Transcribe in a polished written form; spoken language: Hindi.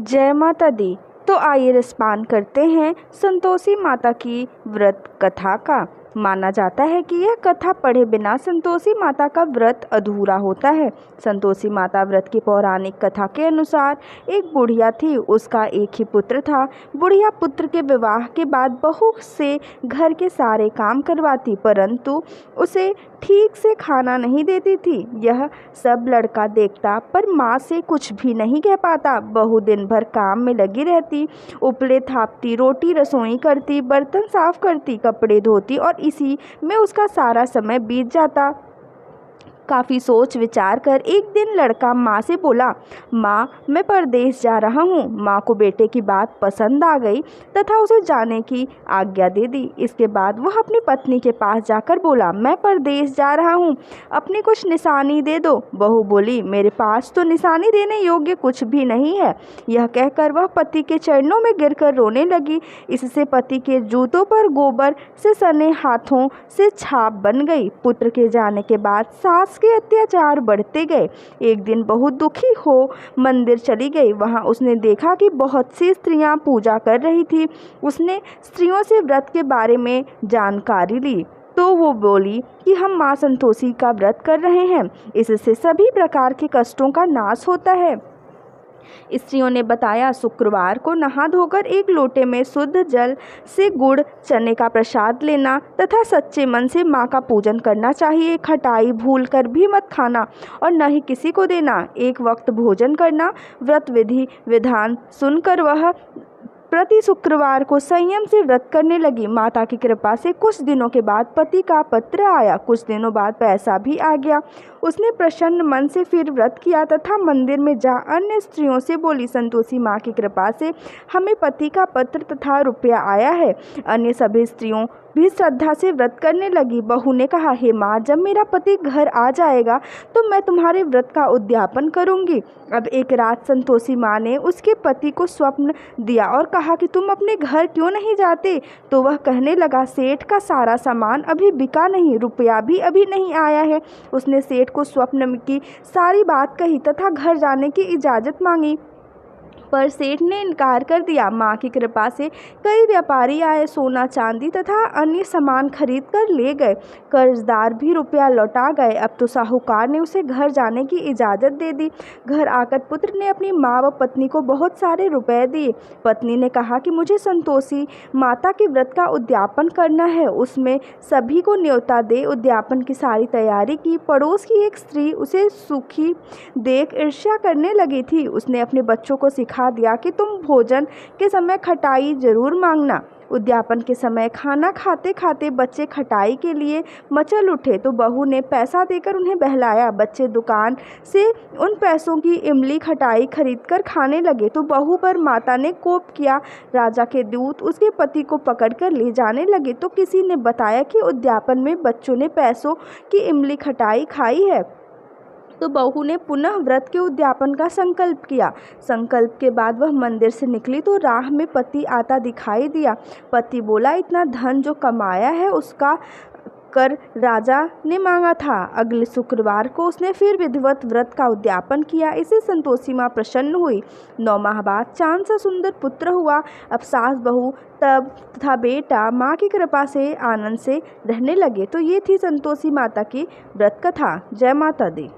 जय माता दी। तो आइए रसपान करते हैं संतोषी माता की व्रत कथा का। माना जाता है कि यह कथा पढ़े बिना संतोषी माता का व्रत अधूरा होता है। संतोषी माता व्रत की पौराणिक कथा के अनुसार एक बुढ़िया थी, उसका एक ही पुत्र था। बुढ़िया पुत्र के विवाह के बाद बहू से घर के सारे काम करवाती, परंतु उसे ठीक से खाना नहीं देती थी। यह सब लड़का देखता पर माँ से कुछ भी नहीं कह पाता। बहू दिन भर काम में लगी रहती, उपले थापती, रोटी रसोई करती, बर्तन साफ करती, कपड़े धोती और इसी में उसका सारा समय बीत जाता। काफ़ी सोच विचार कर एक दिन लड़का माँ से बोला, माँ मैं परदेश जा रहा हूँ। माँ को बेटे की बात पसंद आ गई तथा उसे जाने की आज्ञा दे दी। इसके बाद वह अपनी पत्नी के पास जाकर बोला, मैं परदेश जा रहा हूँ, अपनी कुछ निशानी दे दो। बहू बोली, मेरे पास तो निशानी देने योग्य कुछ भी नहीं है। यह कहकर वह पति के चरणों में गिरकर रोने लगी। इससे पति के जूतों पर गोबर से सने हाथों से छाप बन गई। पुत्र के जाने के बाद सास के अत्याचार बढ़ते गए। एक दिन बहुत दुखी हो मंदिर चली गई। वहां उसने देखा कि बहुत सी स्त्रियां पूजा कर रही थी। उसने स्त्रियों से व्रत के बारे में जानकारी ली तो वो बोली कि हम माँ संतोषी का व्रत कर रहे हैं, इससे सभी प्रकार के कष्टों का नाश होता है। स्त्रियों ने बताया, शुक्रवार को नहा धोकर एक लोटे में शुद्ध जल से गुड़ चने का प्रसाद लेना तथा सच्चे मन से माँ का पूजन करना चाहिए। खटाई भूल कर भी मत खाना और न ही किसी को देना। एक वक्त भोजन करना। व्रत विधि विधान सुनकर वह प्रति शुक्रवार को संयम से व्रत करने लगी। माता की कृपा से कुछ दिनों के बाद पति का पत्र आया। कुछ दिनों बाद पैसा भी आ गया। उसने प्रसन्न मन से फिर व्रत किया तथा मंदिर में जा अन्य स्त्रियों से बोली, संतोषी माँ की कृपा से हमें पति का पत्र तथा रुपया आया है। अन्य सभी स्त्रियों भी श्रद्धा से व्रत करने लगी। बहू ने कहा, हे माँ, जब मेरा पति घर आ जाएगा तो मैं तुम्हारे व्रत का उद्यापन करूंगी। अब एक रात संतोषी माँ ने उसके पति को स्वप्न दिया और कहा कि तुम अपने घर क्यों नहीं जाते। तो वह कहने लगा, सेठ का सारा सामान अभी बिका नहीं, रुपया भी अभी नहीं आया है। उसने सेठ को स्वप्न की सारी बात कही तथा घर जाने की इजाज़त मांगी, पर सेठ ने इनकार कर दिया। माँ की कृपा से कई व्यापारी आए, सोना चांदी तथा अन्य सामान खरीद कर ले गए। कर्जदार भी रुपया लौटा गए। अब तो साहूकार ने उसे घर जाने की इजाज़त दे दी। घर आकर पुत्र ने अपनी माँ व पत्नी को बहुत सारे रुपए दिए। पत्नी ने कहा कि मुझे संतोषी माता के व्रत का उद्यापन करना है, उसमें सभी को न्योता दे। उद्यापन की सारी तैयारी की। पड़ोस की एक स्त्री उसे सुखी देख ईर्ष्या करने लगी थी। उसने अपने बच्चों को सिखा दिया कि तुम भोजन के समय खटाई जरूर मांगना। उद्यापन के समय खाना खाते खाते बच्चे खटाई के लिए मचल उठे तो बहू ने पैसा देकर उन्हें बहलाया। बच्चे दुकान से उन पैसों की इमली खटाई खरीदकर खाने लगे तो बहू पर माता ने कोप किया। राजा के दूत उसके पति को पकड़कर ले जाने लगे तो किसी ने बताया कि उद्यापन में बच्चों ने पैसों की इमली खटाई खाई है। तो बहू ने पुनः व्रत के उद्यापन का संकल्प किया। संकल्प के बाद वह मंदिर से निकली तो राह में पति आता दिखाई दिया। पति बोला, इतना धन जो कमाया है उसका कर राजा ने मांगा था। अगले शुक्रवार को उसने फिर विधिवत व्रत का उद्यापन किया। इसे संतोषी माँ प्रसन्न हुई। 9 माह बाद चांद सा सुंदर पुत्र हुआ। अब सास बहू तब तथा बेटा माँ की कृपा से आनंद से रहने लगे। तो ये थी संतोषी माता की व्रत कथा। जय माता दी।